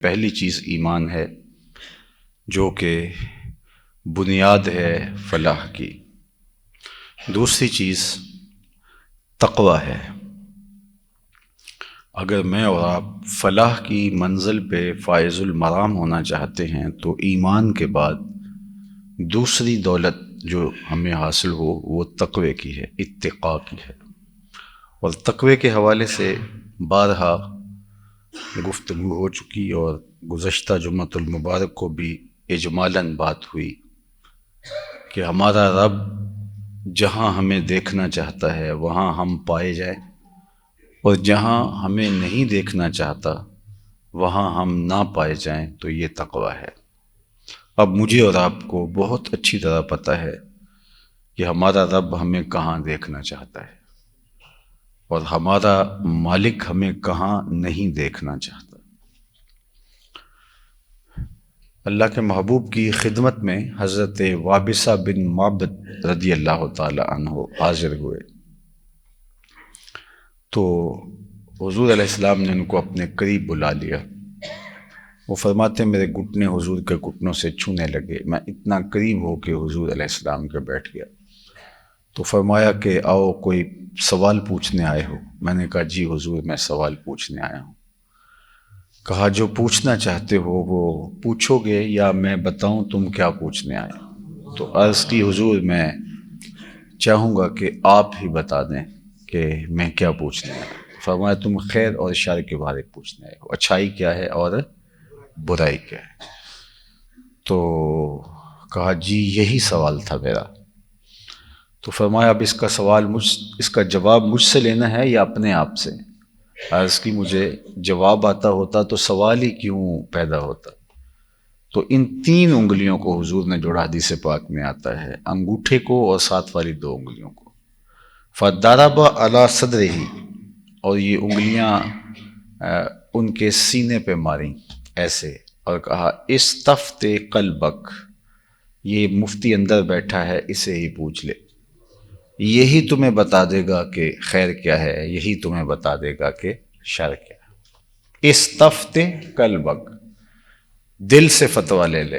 پہلی چیز ایمان ہے جو کہ بنیاد ہے فلاح کی۔ دوسری چیز تقوی ہے۔ اگر میں اور آپ فلاح کی منزل پہ فائز المرام ہونا چاہتے ہیں تو ایمان کے بعد دوسری دولت جو ہمیں حاصل ہو وہ تقوی کی ہے، اتقاء کی ہے۔ اور تقوی کے حوالے سے بارہا گفتگو ہو چکی اور گزشتہ جمعۃ المبارک کو بھی اجمالاً بات ہوئی کہ ہمارا رب جہاں ہمیں دیکھنا چاہتا ہے وہاں ہم پائے جائیں، اور جہاں ہمیں نہیں دیکھنا چاہتا وہاں ہم نہ پائے جائیں، تو یہ تقوی ہے۔ اب مجھے اور آپ کو بہت اچھی طرح پتہ ہے کہ ہمارا رب ہمیں کہاں دیکھنا چاہتا ہے اور ہمارا مالک ہمیں کہاں نہیں دیکھنا چاہتا۔ اللہ کے محبوب کی خدمت میں حضرت وابصہ بن معبد رضی اللہ تعالی عنہ حاضر ہوئے تو حضور علیہ السلام نے ان کو اپنے قریب بلا لیا۔ وہ فرماتے میرے گھٹنے حضور کے گھٹنوں سے چھونے لگے، میں اتنا قریب ہو کے حضور علیہ السلام کے بیٹھ گیا۔ تو فرمایا کہ آؤ کوئی سوال پوچھنے آئے ہو؟ میں نے کہا جی حضور میں سوال پوچھنے آیا ہوں۔ کہا جو پوچھنا چاہتے ہو وہ پوچھو گے یا میں بتاؤں تم کیا پوچھنے آئے ہو؟ تو عرض کی حضور میں چاہوں گا کہ آپ ہی بتا دیں کہ میں کیا پوچھنے آیا ہوں۔ فرمایا تم خیر اور شر کے بارے پوچھنے آئے ہو، اچھائی کیا ہے اور برائی کیا ہے؟ تو کہا جی یہی سوال تھا میرا۔ تو فرمایا اب اس کا جواب مجھ سے لینا ہے یا اپنے آپ سے؟ عرض کی مجھے جواب آتا ہوتا تو سوال ہی کیوں پیدا ہوتا۔ تو ان 3 انگلیوں کو حضور نے جوڑا، حدیث پاک میں آتا ہے، انگوٹھے کو اور ساتھ والی 2 انگلیوں کو۔ فَضَرَبَ عَلَى صَدْرِهِ، اور یہ انگلیاں ان کے سینے پہ ماریں ایسے، اور کہا استفت قلبک، یہ مفتی اندر بیٹھا ہے اسے ہی پوچھ لے، یہی تمہیں بتا دے گا کہ خیر کیا ہے، یہی تمہیں بتا دے گا کہ شر کیا ہے۔ استفت قلبک، دل سے فتویٰ لے لے۔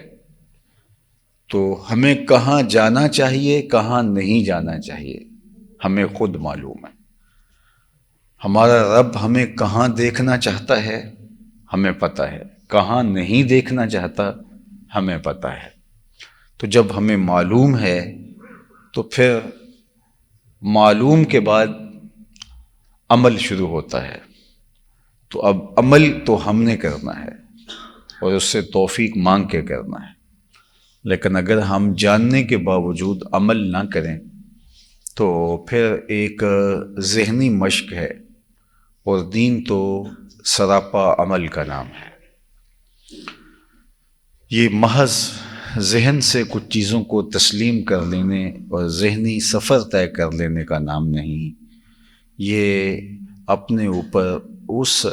تو ہمیں کہاں جانا چاہیے کہاں نہیں جانا چاہیے ہمیں خود معلوم ہے۔ ہمارا رب ہمیں کہاں دیکھنا چاہتا ہے ہمیں پتہ ہے، کہاں نہیں دیکھنا چاہتا ہمیں پتہ ہے۔ تو جب ہمیں معلوم ہے تو پھر معلوم کے بعد عمل شروع ہوتا ہے۔ تو اب عمل تو ہم نے کرنا ہے اور اس سے توفیق مانگ کے کرنا ہے، لیکن اگر ہم جاننے کے باوجود عمل نہ کریں تو پھر ایک ذہنی مشق ہے، اور دین تو سراپا عمل کا نام ہے۔ یہ محض ذہن سے کچھ چیزوں کو تسلیم کر لینے اور ذہنی سفر طے کر لینے کا نام نہیں، یہ اپنے اوپر اس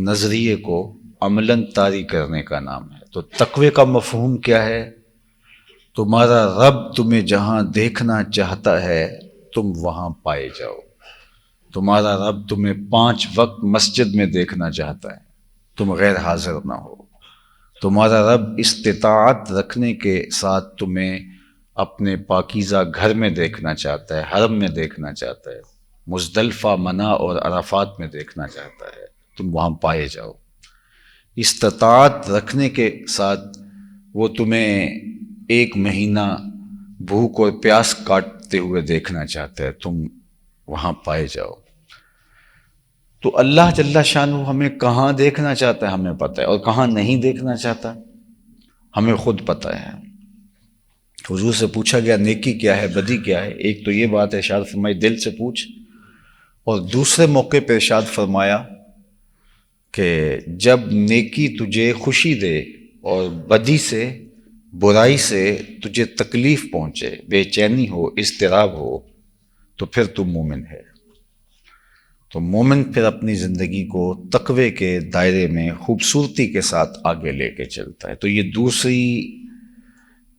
نظریے کو عملاً طاری کرنے کا نام ہے۔ تو تقوی کا مفہوم کیا ہے؟ تمہارا رب تمہیں جہاں دیکھنا چاہتا ہے تم وہاں پائے جاؤ۔ تمہارا رب تمہیں 5 وقت مسجد میں دیکھنا چاہتا ہے، تم غیر حاضر نہ ہو۔ تمہارا رب استطاعت رکھنے کے ساتھ تمہیں اپنے پاکیزہ گھر میں دیکھنا چاہتا ہے، حرم میں دیکھنا چاہتا ہے، مزدلفہ، منی اور عرفات میں دیکھنا چاہتا ہے، تم وہاں پائے جاؤ۔ استطاعت رکھنے کے ساتھ وہ تمہیں 1 مہینہ بھوک اور پیاس کاٹتے ہوئے دیکھنا چاہتا ہے، تم وہاں پائے جاؤ۔ تو اللہ جل شانہ ہمیں کہاں دیکھنا چاہتا ہے ہمیں پتہ ہے، اور کہاں نہیں دیکھنا چاہتا ہمیں خود پتہ ہے۔ حضور سے پوچھا گیا نیکی کیا ہے، بدی کیا ہے؟ ایک تو یہ بات ارشاد فرمائی دل سے پوچھ، اور دوسرے موقع پہ ارشاد فرمایا کہ جب نیکی تجھے خوشی دے اور بدی سے، برائی سے تجھے تکلیف پہنچے، بے چینی ہو، اضطراب ہو، تو پھر تم مومن ہے۔ تو مومن پھر اپنی زندگی کو تقوی کے دائرے میں خوبصورتی کے ساتھ آگے لے کے چلتا ہے۔ تو یہ دوسری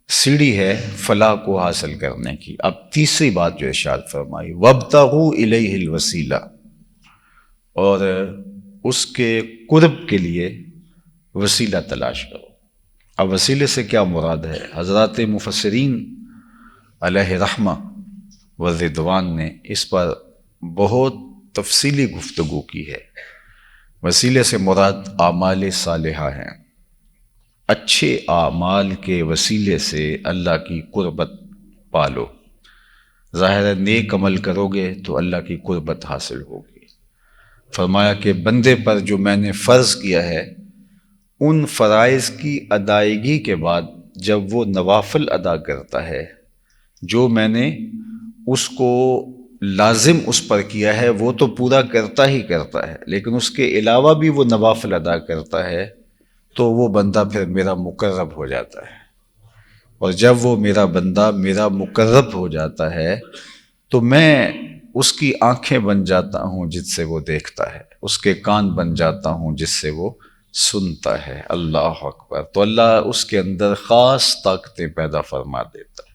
سیڑھی ہے فلاح کو حاصل کرنے کی۔ اب تیسری بات جو ارشاد فرمائی وَابْتَغُوا إِلَيْهِ الْوَسِيلَةَ، اور اس کے قرب کے لیے وسیلہ تلاش کرو۔ اب وسیلے سے کیا مراد ہے؟ حضرات مفسرین علیہ رحمہ و رضوان نے اس پر بہت تفصیلی گفتگو کی ہے۔ وسیلے سے مراد اعمال صالحہ ہیں، اچھے اعمال کے وسیلے سے اللہ کی قربت پالو۔ ظاہر ہے نیک عمل کرو گے تو اللہ کی قربت حاصل ہوگی۔ فرمایا کہ بندے پر جو میں نے فرض کیا ہے ان فرائض کی ادائیگی کے بعد جب وہ نوافل ادا کرتا ہے، جو میں نے اس کو لازم اس پر کیا ہے وہ تو پورا کرتا ہی کرتا ہے، لیکن اس کے علاوہ بھی وہ نوافل ادا کرتا ہے تو وہ بندہ پھر میرا مقرب ہو جاتا ہے۔ اور جب وہ میرا بندہ میرا مقرب ہو جاتا ہے تو میں اس کی آنکھیں بن جاتا ہوں جس سے وہ دیکھتا ہے، اس کے کان بن جاتا ہوں جس سے وہ سنتا ہے۔ اللہ اکبر! تو اللہ اس کے اندر خاص طاقتیں پیدا فرما دیتا ہے۔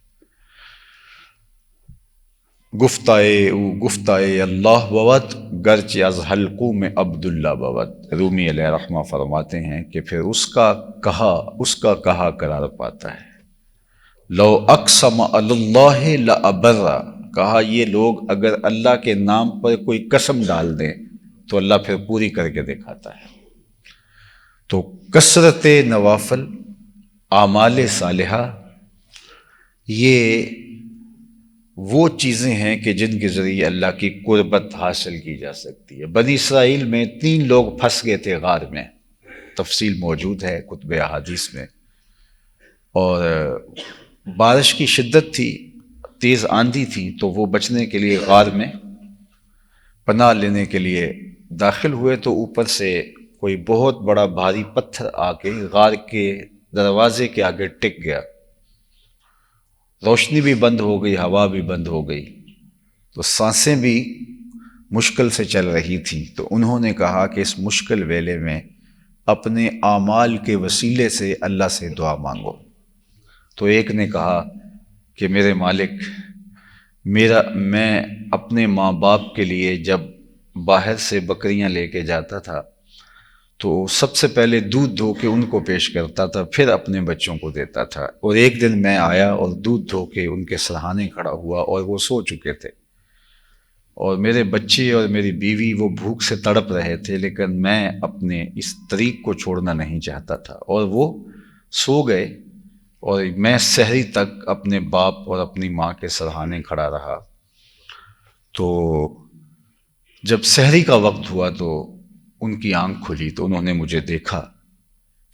گفتائے اللہ بوت گرچہ از حلقوں میں عبداللہ بوت۔ رومی علیہ رحمہ فرماتے ہیں کہ پھر اس کا کہا قرار پاتا ہے۔ لو اقسم علی اللہ لابر، کہا یہ لوگ اگر اللہ کے نام پر کوئی قسم ڈال دیں تو اللہ پھر پوری کر کے دکھاتا ہے۔ تو کثرت نوافل، اعمال صالحہ، یہ وہ چیزیں ہیں کہ جن کے ذریعے اللہ کی قربت حاصل کی جا سکتی ہے۔ بنی اسرائیل میں 3 لوگ پھنس گئے تھے غار میں، تفصیل موجود ہے کتب احادیث میں، اور بارش کی شدت تھی، تیز آندھی تھی، تو وہ بچنے کے لیے غار میں پناہ لینے کے لیے داخل ہوئے تو اوپر سے کوئی بہت بڑا بھاری پتھر آ کے غار کے دروازے کے آگے ٹک گیا۔ روشنی بھی بند ہو گئی، ہوا بھی بند ہو گئی، تو سانسیں بھی مشکل سے چل رہی تھیں۔ تو انہوں نے کہا کہ اس مشکل ویلے میں اپنے اعمال کے وسیلے سے اللہ سے دعا مانگو۔ تو ایک نے کہا کہ میرے مالک، میں اپنے ماں باپ کے لیے جب باہر سے بکریاں لے کے جاتا تھا تو سب سے پہلے دودھ دھو کے ان کو پیش کرتا تھا، پھر اپنے بچوں کو دیتا تھا، اور ایک دن میں آیا اور دودھ دھو کے ان کے سرہانے کھڑا ہوا اور وہ سو چکے تھے، اور میرے بچے اور میری بیوی وہ بھوک سے تڑپ رہے تھے، لیکن میں اپنے اس طریق کو چھوڑنا نہیں چاہتا تھا، اور وہ سو گئے اور میں سحری تک اپنے باپ اور اپنی ماں کے سرہانے کھڑا رہا۔ تو جب سحری کا وقت ہوا تو ان کی آنکھ کھلی تو انہوں نے مجھے دیکھا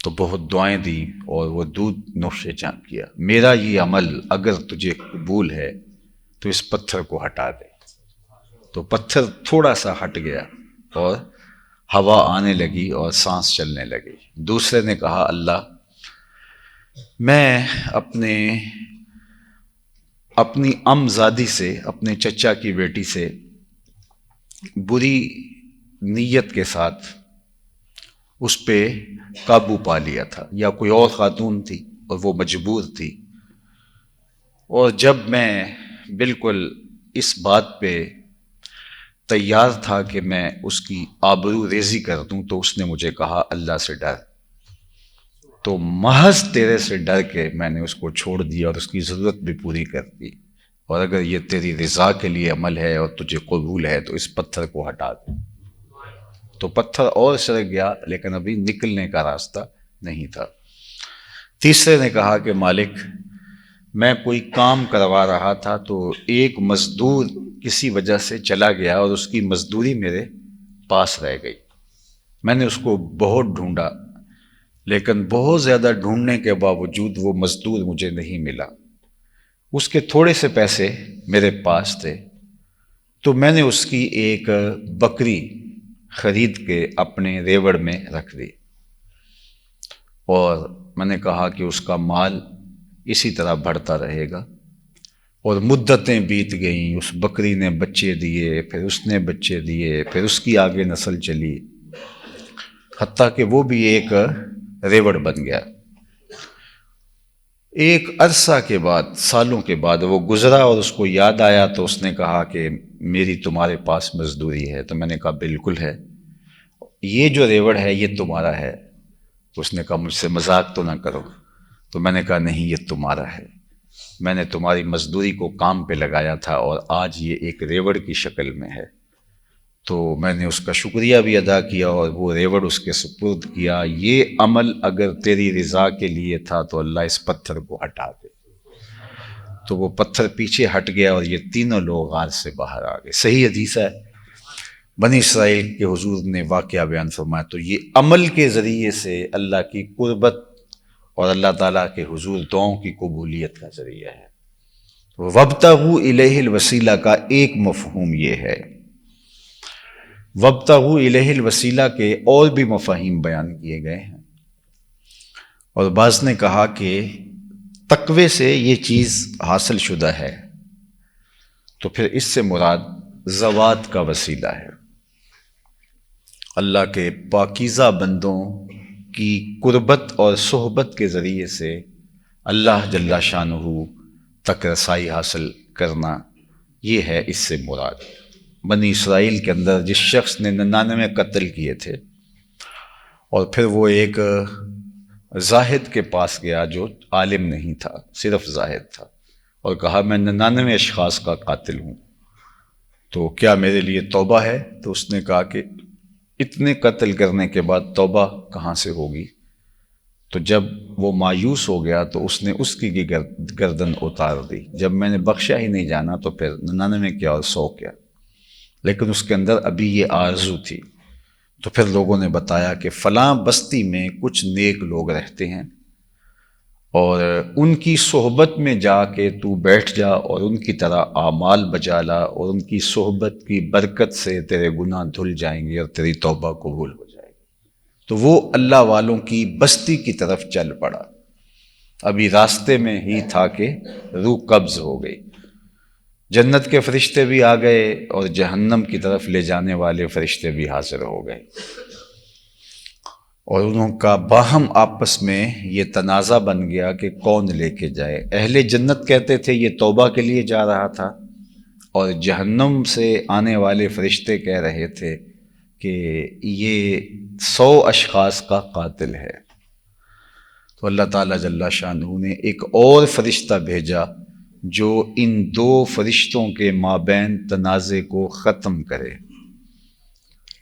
تو بہت دعائیں دی اور وہ دودھ نوش جان کیا۔ میرا یہ عمل اگر تجھے قبول ہے تو اس پتھر کو ہٹا دے۔ تو پتھر تھوڑا سا ہٹ گیا اور ہوا آنے لگی اور سانس چلنے لگی۔ دوسرے نے کہا اللہ، میں اپنی زادی سے، اپنے چچا کی بیٹی سے بری نیت کے ساتھ اس پہ قابو پا لیا تھا، یا کوئی اور خاتون تھی اور وہ مجبور تھی، اور جب میں بالکل اس بات پہ تیار تھا کہ میں اس کی آبرو ریزی کر دوں تو اس نے مجھے کہا اللہ سے ڈر، تو محض تیرے سے ڈر کے میں نے اس کو چھوڑ دیا اور اس کی ضرورت بھی پوری کر دی، اور اگر یہ تیری رضا کے لیے عمل ہے اور تجھے قبول ہے تو اس پتھر کو ہٹا دے۔ تو پتھر اور سرک گیا لیکن ابھی نکلنے کا راستہ نہیں تھا۔ تیسرے نے کہا کہ مالک، میں کوئی کام کروا رہا تھا تو ایک مزدور کسی وجہ سے چلا گیا اور اس کی مزدوری میرے پاس رہ گئی، میں نے اس کو بہت ڈھونڈا لیکن بہت زیادہ ڈھونڈنے کے باوجود وہ مزدور مجھے نہیں ملا، اس کے تھوڑے سے پیسے میرے پاس تھے، تو میں نے اس کی ایک بکری خرید کے اپنے ریوڑ میں رکھ دی، اور میں نے کہا کہ اس کا مال اسی طرح بڑھتا رہے گا، اور مدتیں بیت گئیں، اس بکری نے بچے دیے، پھر اس نے بچے دیے، پھر اس کی آگے نسل چلی، حتیٰ کہ وہ بھی ایک ریوڑ بن گیا۔ ایک عرصہ کے بعد، سالوں کے بعد وہ گزرا اور اس کو یاد آیا تو اس نے کہا کہ میری تمہارے پاس مزدوری ہے، تو میں نے کہا بالکل ہے، یہ جو ریوڑ ہے یہ تمہارا ہے، اس نے کہا مجھ سے مذاق تو نہ کرو. تو میں نے کہا نہیں، یہ تمہارا ہے، میں نے تمہاری مزدوری کو کام پہ لگایا تھا اور آج یہ ایک ریوڑ کی شکل میں ہے. تو میں نے اس کا شکریہ بھی ادا کیا اور وہ ریوڑ اس کے سپرد کیا. یہ عمل اگر تیری رضا کے لیے تھا تو اللہ اس پتھر کو ہٹا دے. تو وہ پتھر پیچھے ہٹ گیا اور یہ تینوں لوگ غار سے باہر آ گئے. صحیح حدیث ہے. بنی اسرائیل کے حضور نے واقعہ بیان فرمایا. تو یہ عمل کے ذریعے سے اللہ کی قربت اور اللہ تعالیٰ کے حضور دعاؤں کی قبولیت کا ذریعہ ہے. وابتغوا الیہ الوسیلہ کا ایک مفہوم یہ ہے. وابتغوا الیہ الوسیلہ کے اور بھی مفاہیم بیان کیے گئے ہیں، اور بعض نے کہا کہ تقوی سے یہ چیز حاصل شدہ ہے تو پھر اس سے مراد زوات کا وسیلہ ہے. اللہ کے پاکیزہ بندوں کی قربت اور صحبت کے ذریعے سے اللہ جل شانہ تک رسائی حاصل کرنا، یہ ہے اس سے مراد. بنی اسرائیل کے اندر جس شخص نے 99 قتل کیے تھے اور پھر وہ ایک زاہد کے پاس گیا جو عالم نہیں تھا، صرف زاہد تھا، اور کہا میں 99 اشخاص کا قاتل ہوں، تو کیا میرے لیے توبہ ہے؟ تو اس نے کہا کہ اتنے قتل کرنے کے بعد توبہ کہاں سے ہوگی؟ تو جب وہ مایوس ہو گیا تو اس نے اس کی گردن اتار دی. جب میں نے بخشا ہی نہیں جانا تو پھر 99 کیا اور 100 کیا. لیکن اس کے اندر ابھی یہ آرزو تھی. تو پھر لوگوں نے بتایا کہ فلاں بستی میں کچھ نیک لوگ رہتے ہیں اور ان کی صحبت میں جا کے تو بیٹھ جا اور ان کی طرح اعمال بجا لا، اور ان کی صحبت کی برکت سے تیرے گناہ دھل جائیں گے اور تیری توبہ قبول ہو جائے گی. تو وہ اللہ والوں کی بستی کی طرف چل پڑا. ابھی راستے میں ہی تھا کہ روح قبض ہو گئی. جنت کے فرشتے بھی آ گئے اور جہنم کی طرف لے جانے والے فرشتے بھی حاضر ہو گئے، اور انہوں کا باہم آپس میں یہ تنازع بن گیا کہ کون لے کے جائے. اہل جنت کہتے تھے یہ توبہ کے لیے جا رہا تھا، اور جہنم سے آنے والے فرشتے کہہ رہے تھے کہ یہ 100 اشخاص کا قاتل ہے. تو اللہ تعالیٰ جل شانہ نے ایک اور فرشتہ بھیجا جو ان 2 فرشتوں کے مابین تنازع کو ختم کرے.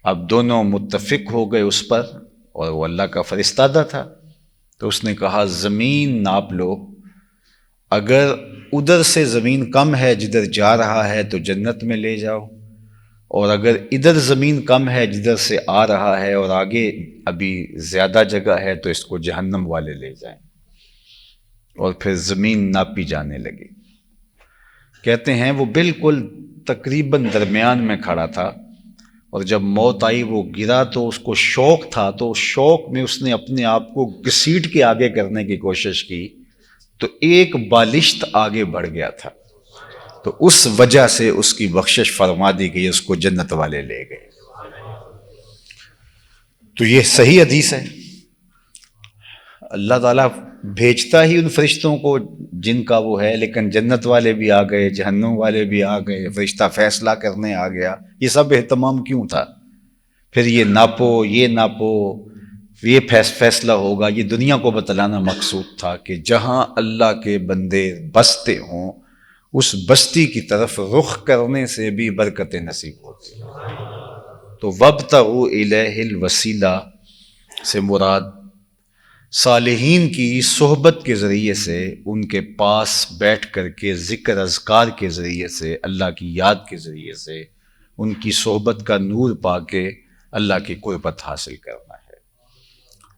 اب دونوں متفق ہو گئے اس پر، اور وہ اللہ کا فرستادہ تھا. تو اس نے کہا زمین ناپ لو، اگر ادھر سے زمین کم ہے جدھر جا رہا ہے تو جنت میں لے جاؤ، اور اگر ادھر زمین کم ہے جدھر سے آ رہا ہے اور آگے ابھی زیادہ جگہ ہے تو اس کو جہنم والے لے جائیں. اور پھر زمین ناپی جانے لگی. کہتے ہیں وہ بالکل تقریباً درمیان میں کھڑا تھا، اور جب موت آئی وہ گرا تو اس کو شوق تھا، تو اس شوق میں اس نے اپنے آپ کو گھسیٹ کے آگے کرنے کی کوشش کی تو ایک بالشت آگے بڑھ گیا تھا. تو اس وجہ سے اس کی بخشش فرما دی گئی، اس کو جنت والے لے گئے. تو یہ صحیح حدیث ہے. اللہ تعالیٰ بھیجتا ہی ان فرشتوں کو جن کا وہ ہے، لیکن جنت والے بھی آ گئے، جہنم والے بھی آ گئے، فرشتہ فیصلہ کرنے آ گیا. یہ سب اہتمام کیوں تھا؟ پھر یہ ناپو، یہ ناپو، یہ فیصلہ ہوگا، یہ دنیا کو بتلانا مقصود تھا کہ جہاں اللہ کے بندے بستے ہوں اس بستی کی طرف رخ کرنے سے بھی برکتیں نصیب ہوتی ہیں. تو وابتغوا الیہ الوسیلہ سے مراد صالحین کی صحبت کے ذریعے سے، ان کے پاس بیٹھ کر کے ذکر اذکار کے ذریعے سے، اللہ کی یاد کے ذریعے سے، ان کی صحبت کا نور پا کے اللہ کی قربت حاصل کرنا ہے.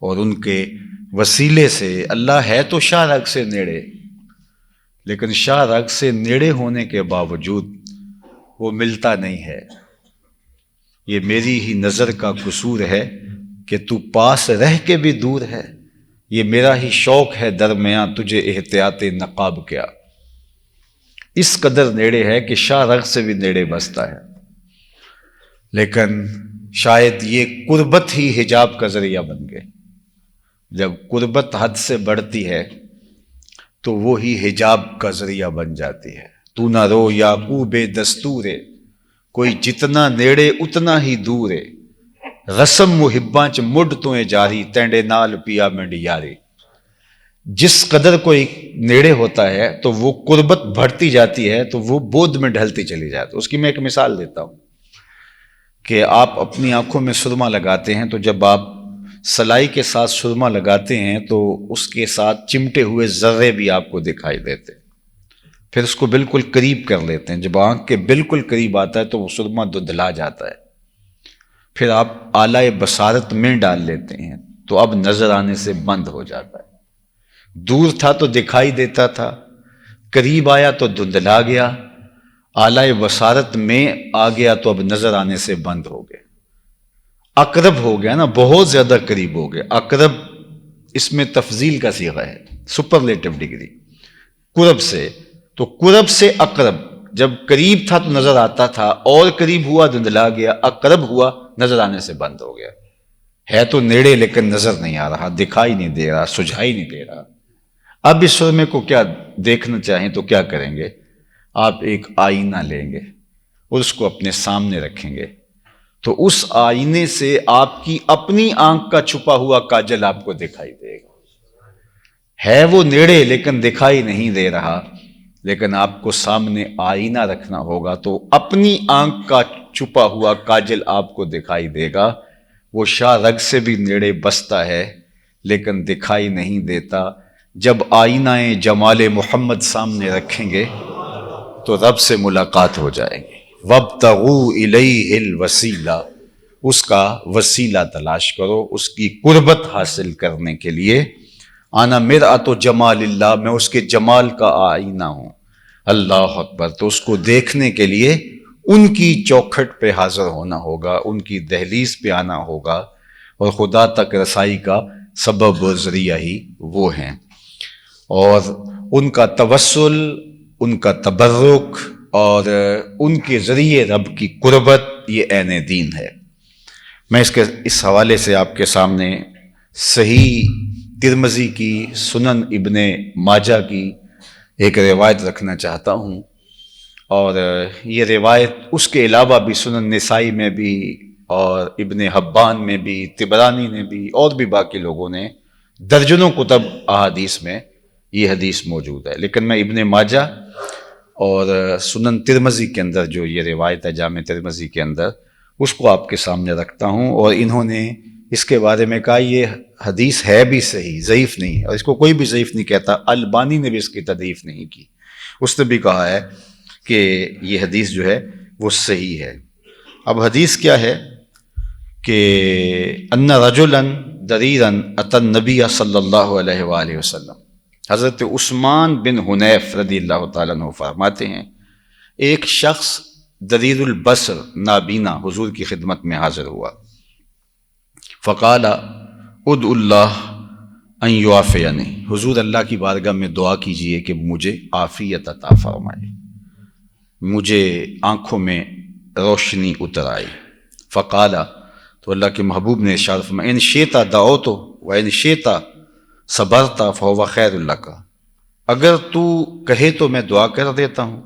اور ان کے وسیلے سے اللہ ہے تو شاہ رگ سے نیڑے، لیکن شاہ رگ سے نیڑے ہونے کے باوجود وہ ملتا نہیں ہے. یہ میری ہی نظر کا قصور ہے کہ تو پاس رہ کے بھی دور ہے، یہ میرا ہی شوق ہے درمیاں تجھے احتیاط نقاب کیا. اس قدر نیڑے ہے کہ شاہ رگ سے بھی نیڑے بستا ہے، لیکن شاید یہ قربت ہی حجاب کا ذریعہ بن گئے. جب قربت حد سے بڑھتی ہے تو وہی حجاب کا ذریعہ بن جاتی ہے. تو نہ رو یعقوب دستور، کوئی جتنا نیڑے اتنا ہی دور ہے. رسم محباں چ مڈ تو جاری تینڈے نال پیا منڈی یاری. جس قدر کوئی نیڑے ہوتا ہے تو وہ قربت بڑھتی جاتی ہے تو وہ بود میں ڈھلتی چلی جاتی ہے. اس کی میں ایک مثال دیتا ہوں کہ آپ اپنی آنکھوں میں سرما لگاتے ہیں تو جب آپ سلائی کے ساتھ سرما لگاتے ہیں تو اس کے ساتھ چمٹے ہوئے ذرے بھی آپ کو دکھائی دیتے ہیں. پھر اس کو بالکل قریب کر لیتے ہیں. جب آنکھ کے بالکل قریب آتا ہے تو وہ سرما دھندلا جاتا ہے. پھر آپ آلائے بصارت میں ڈال لیتے ہیں تو اب نظر آنے سے بند ہو جاتا ہے. دور تھا تو دکھائی دیتا تھا، قریب آیا تو دھندلا گیا، آلائے بصارت میں آ گیا تو اب نظر آنے سے بند ہو گیا. اقرب ہو گیا نا، بہت زیادہ قریب ہو گیا. اقرب اس میں تفضیل کا صیغہ ہے، سپرلیٹو ڈگری. قرب سے، تو قرب سے اقرب، جب قریب تھا تو نظر آتا تھا، اور قریب ہوا دھندلا گیا، اقرب ہوا نظر آنے سے بند ہو گیا. ہے تو نیڑے لیکن نظر نہیں آ رہا، دکھائی نہیں دے رہا، سجھائی نہیں دے رہا. اب اس سرمے کو کیا دیکھنا چاہیں تو کیا کریں گے؟ آپ ایک آئینہ لیں گے اور اس کو اپنے سامنے رکھیں گے تو اس آئینے سے آپ کی اپنی آنکھ کا چھپا ہوا کاجل آپ کو دکھائی دے گا. ہے وہ نیڑے لیکن دکھائی نہیں دے رہا، لیکن آپ کو سامنے آئینہ رکھنا ہوگا تو اپنی آنکھ کا چھپا ہوا کاجل آپ کو دکھائی دے گا. وہ شاہ رگ سے بھی نیڑے بستا ہے لیکن دکھائی نہیں دیتا. جب آئینہ جمال محمد سامنے رکھیں گے تو رب سے ملاقات ہو جائے گی. وابتغوا الیہ الوسیلہ، اس کا وسیلہ تلاش کرو، اس کی قربت حاصل کرنے کے لیے. انا مرآۃ جمال اللہ، میں اس کے جمال کا آئینہ ہوں. اللہ اکبر. تو اس کو دیکھنے کے لیے ان کی چوکھٹ پہ حاضر ہونا ہوگا، ان کی دہلیز پہ آنا ہوگا، اور خدا تک رسائی کا سبب و ذریعہ ہی وہ ہیں. اور ان کا توسل، ان کا تبرک اور ان کے ذریعے رب کی قربت، یہ عین دین ہے. میں اس حوالے سے آپ کے سامنے صحیح ترمذی کی، سنن ابن ماجہ کی ایک روایت رکھنا چاہتا ہوں. اور یہ روایت اس کے علاوہ بھی سنن نسائی میں بھی اور ابن حبان میں بھی، طبرانی نے بھی، اور بھی باقی لوگوں نے درجنوں کتب احادیث میں یہ حدیث موجود ہے. لیکن میں ابن ماجہ اور سنن ترمذی کے اندر جو یہ روایت ہے، جامع ترمذی کے اندر، اس کو آپ کے سامنے رکھتا ہوں. اور انہوں نے اس کے بارے میں کہا یہ حدیث ہے بھی صحیح، ضعیف نہیں ہے، اور اس کو کوئی بھی ضعیف نہیں کہتا. البانی نے بھی اس کی تضعیف نہیں کی، اس نے بھی کہا ہے کہ یہ حدیث جو ہے وہ صحیح ہے. اب حدیث کیا ہے کہ ان رجلا ضریرا اتی النبی صلی اللہ علیہ وآلہ وسلم. حضرت عثمان بن حنیف رضی اللہ تعالیٰ عنہ فرماتے ہیں ایک شخص ضریر البصر، نابینا، حضور کی خدمت میں حاضر ہوا. فقال ادعو اللہ ان یعافینی، حضور اللہ کی بارگاہ میں دعا کیجئے کہ مجھے عافیت عطا فرمائے، مجھے آنکھوں میں روشنی اتر آئی. فقال، تو اللہ کے محبوب نے ارشاد فرمایا ان شئت دعوت و ان شئت صبرت فهو خیر لک، اگر تو کہے تو میں دعا کر دیتا ہوں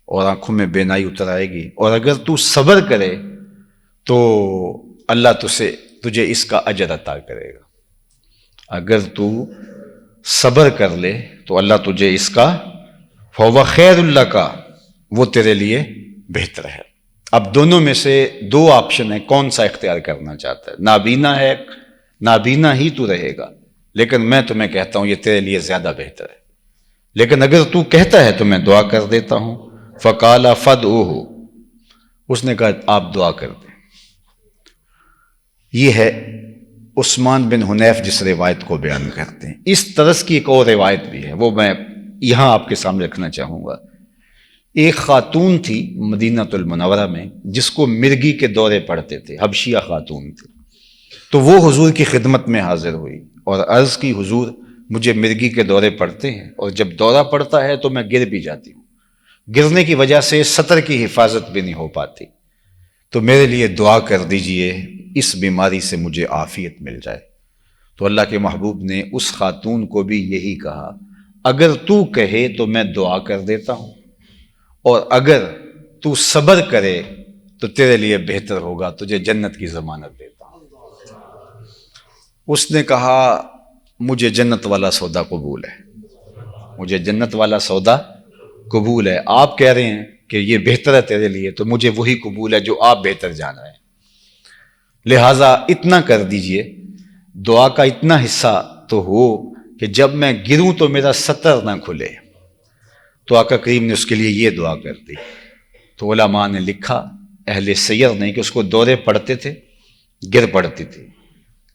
اور آنکھوں میں بینائی اتر آئے گی، اور اگر تو صبر کرے تو اللہ تجھے اس کا اجر عطا کرے گا. اگر تو صبر کر لے تو اللہ تجھے اس کا فهو خیر لک، وہ تیرے لیے بہتر ہے. اب دونوں میں سے دو آپشن ہیں، کون سا اختیار کرنا چاہتا ہے؟ نابینا ہے، نابینا ہی تو رہے گا، لیکن میں تمہیں کہتا ہوں یہ تیرے لیے زیادہ بہتر ہے. لیکن اگر تو کہتا ہے تو میں دعا کر دیتا ہوں. فقال فادعوہ، اس نے کہا آپ دعا کر دیں. یہ ہے عثمان بن حنیف جس روایت کو بیان کرتے ہیں. اس طرز کی ایک اور روایت بھی ہے، وہ میں یہاں آپ کے سامنے رکھنا چاہوں گا. ایک خاتون تھی مدینہ المنورہ میں جس کو مرگی کے دورے پڑتے تھے، حبشیہ خاتون تھی. تو وہ حضور کی خدمت میں حاضر ہوئی اور عرض کی حضور مجھے مرگی کے دورے پڑتے ہیں، اور جب دورہ پڑتا ہے تو میں گر بھی جاتی ہوں، گرنے کی وجہ سے سطر کی حفاظت بھی نہیں ہو پاتی، تو میرے لیے دعا کر دیجئے اس بیماری سے مجھے عافیت مل جائے. تو اللہ کے محبوب نے اس خاتون کو بھی یہی کہا اگر تو کہے تو میں دعا کر دیتا ہوں، اور اگر تو صبر کرے تو تیرے لیے بہتر ہوگا، تجھے جنت کی ضمانت دیتا ہوں. اس نے کہا مجھے جنت والا سودا قبول ہے، مجھے جنت والا سودا قبول ہے، آپ کہہ رہے ہیں کہ یہ بہتر ہے تیرے لیے، تو مجھے وہی قبول ہے جو آپ بہتر جان رہے ہیں، لہٰذا اتنا کر دیجئے، دعا کا اتنا حصہ تو ہو کہ جب میں گروں تو میرا سطر نہ کھلے۔ تو آقا کریم نے اس کے لیے یہ دعا کر دی۔ تو علماء نے لکھا، اہل سیر نے، کہ اس کو دورے پڑتے تھے، گر پڑتی تھی،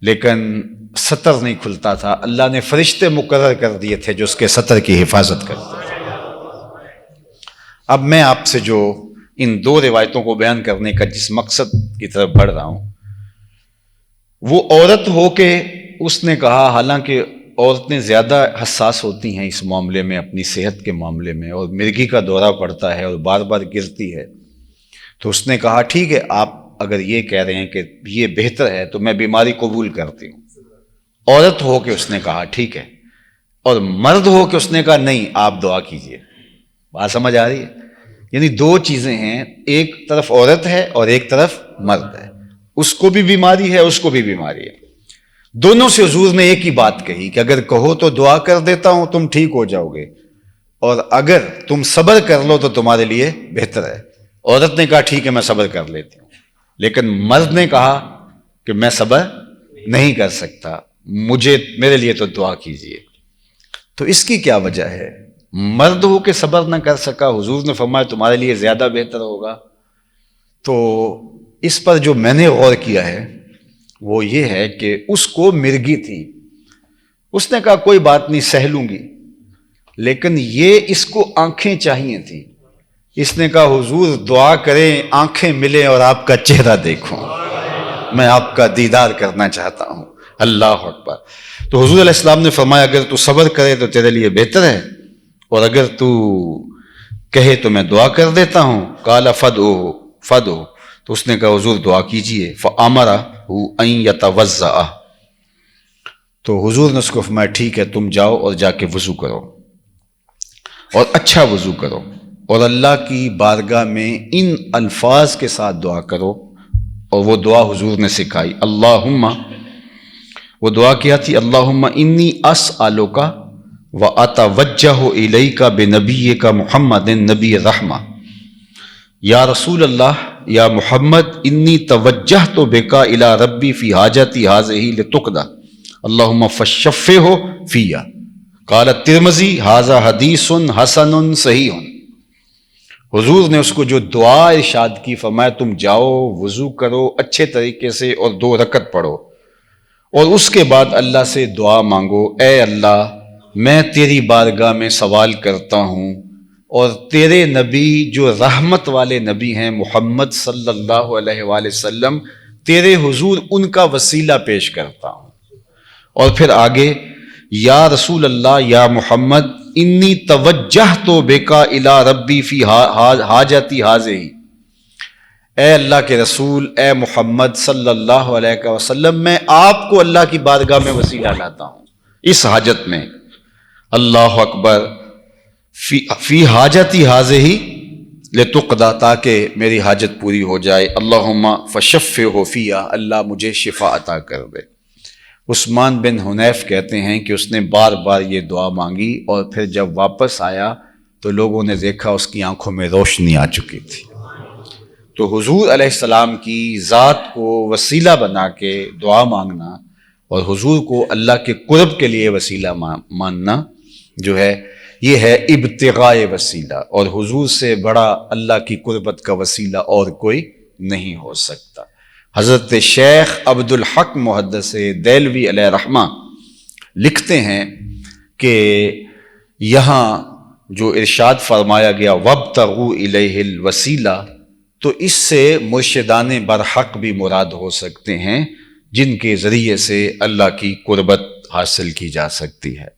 لیکن سطر نہیں کھلتا تھا، اللہ نے فرشتے مقرر کر دیے تھے جو اس کے سطر کی حفاظت کرتے تھے۔ اب میں آپ سے جو ان دو روایتوں کو بیان کرنے کا جس مقصد کی طرف بڑھ رہا ہوں، وہ عورت ہو کے اس نے کہا، حالانکہ عورتیں زیادہ حساس ہوتی ہیں اس معاملے میں، اپنی صحت کے معاملے میں، اور مرگی کا دورہ پڑتا ہے اور بار بار گرتی ہے، تو اس نے کہا ٹھیک ہے، آپ اگر یہ کہہ رہے ہیں کہ یہ بہتر ہے تو میں بیماری قبول کرتی ہوں۔ عورت ہو کے اس نے کہا ٹھیک ہے، اور مرد ہو کے اس نے کہا نہیں، آپ دعا کیجئے۔ بات سمجھ آ رہی ہے؟ یعنی دو چیزیں ہیں، ایک طرف عورت ہے اور ایک طرف مرد ہے، اس کو بھی بیماری ہے، اس کو بھی بیماری ہے، دونوں سے حضور نے ایک ہی بات کہی کہ اگر کہو تو دعا کر دیتا ہوں، تم ٹھیک ہو جاؤ گے، اور اگر تم صبر کر لو تو تمہارے لیے بہتر ہے۔ عورت نے کہا ٹھیک ہے، میں صبر کر لیتی ہوں، لیکن مرد نے کہا کہ میں صبر نہیں کر سکتا، میرے لیے تو دعا کیجیے۔ تو اس کی کیا وجہ ہے؟ مرد ہو کے صبر نہ کر سکا، حضور نے فرمایا تمہارے لیے زیادہ بہتر ہوگا۔ تو اس پر جو میں نے غور کیا ہے وہ یہ ہے کہ اس کو مرگی تھی، اس نے کہا کوئی بات نہیں، سہ لوں گی، لیکن یہ اس کو آنکھیں چاہیے تھی، اس نے کہا حضور دعا کریں آنکھیں ملیں اور آپ کا چہرہ دیکھوں، میں آپ کا دیدار کرنا چاہتا ہوں۔ اللہ اکبر۔ تو حضور علیہ السلام نے فرمایا اگر تو صبر کرے تو تیرے لیے بہتر ہے، اور اگر تو کہے تو میں دعا کر دیتا ہوں۔ قال فدعو، تو اس نے کہا حضور دعا کیجئے۔ فَأَمَرَهُ أَن يَتَوَضَّأَ، تو حضور نے اس کو فرمایا ٹھیک ہے، تم جاؤ اور جا کے وضو کرو، اور اچھا وضو کرو، اور اللہ کی بارگاہ میں ان الفاظ کے ساتھ دعا کرو، اور وہ دعا حضور نے سکھائی۔ اللہم، وہ دعا کیا تھی؟ اللہم انی اسألک واتوجہ الیک بنبیک محمد نبی الرحمہ، یا رسول اللہ، یا محمد انی توجہت بک الی ربی فی حاجتی ہذہ لتقضی، اللہم فشفعہ فی۔ قال الترمذی ھذا حدیث حسن صحیح۔ حضور نے اس کو جو دعا ارشاد کی، فرمایا تم جاؤ وضو کرو اچھے طریقے سے اور 2 رکعت پڑھو، اور اس کے بعد اللہ سے دعا مانگو، اے اللہ میں تیری بارگاہ میں سوال کرتا ہوں، اور تیرے نبی جو رحمت والے نبی ہیں محمد صلی اللہ علیہ وآلہ وسلم، تیرے حضور ان کا وسیلہ پیش کرتا ہوں۔ اور پھر آگے یا رسول اللہ، یا محمد انی توجہت بک الی ربی فی حاجتی ہذہ، اے اللہ کے رسول، اے محمد صلی اللہ علیہ وسلم، میں آپ کو اللہ کی بارگاہ میں وسیلہ لاتا ہوں اس حاجت میں۔ اللہ اکبر۔ فی حاجتی ہذہ لتقضی، تاکہ میری حاجت پوری ہو جائے۔ اللہم فشفعہ فی، اللہ مجھے شفا عطا کر دے۔ عثمان بن حنیف کہتے ہیں کہ اس نے بار بار یہ دعا مانگی، اور پھر جب واپس آیا تو لوگوں نے دیکھا اس کی آنکھوں میں روشنی آ چکی تھی۔ تو حضور علیہ السلام کی ذات کو وسیلہ بنا کے دعا مانگنا، اور حضور کو اللہ کے قرب کے لیے وسیلہ ماننا جو ہے، یہ ہے ابتغاء وسیلہ، اور حضور سے بڑا اللہ کی قربت کا وسیلہ اور کوئی نہیں ہو سکتا۔ حضرت شیخ عبد الحق محدث دہلوی علیہ رحمہ لکھتے ہیں کہ یہاں جو ارشاد فرمایا گیا وَابْتَغُوا إِلَيْهِ الْوَسِيلَةَ، تو اس سے مرشدان برحق بھی مراد ہو سکتے ہیں، جن کے ذریعے سے اللہ کی قربت حاصل کی جا سکتی ہے۔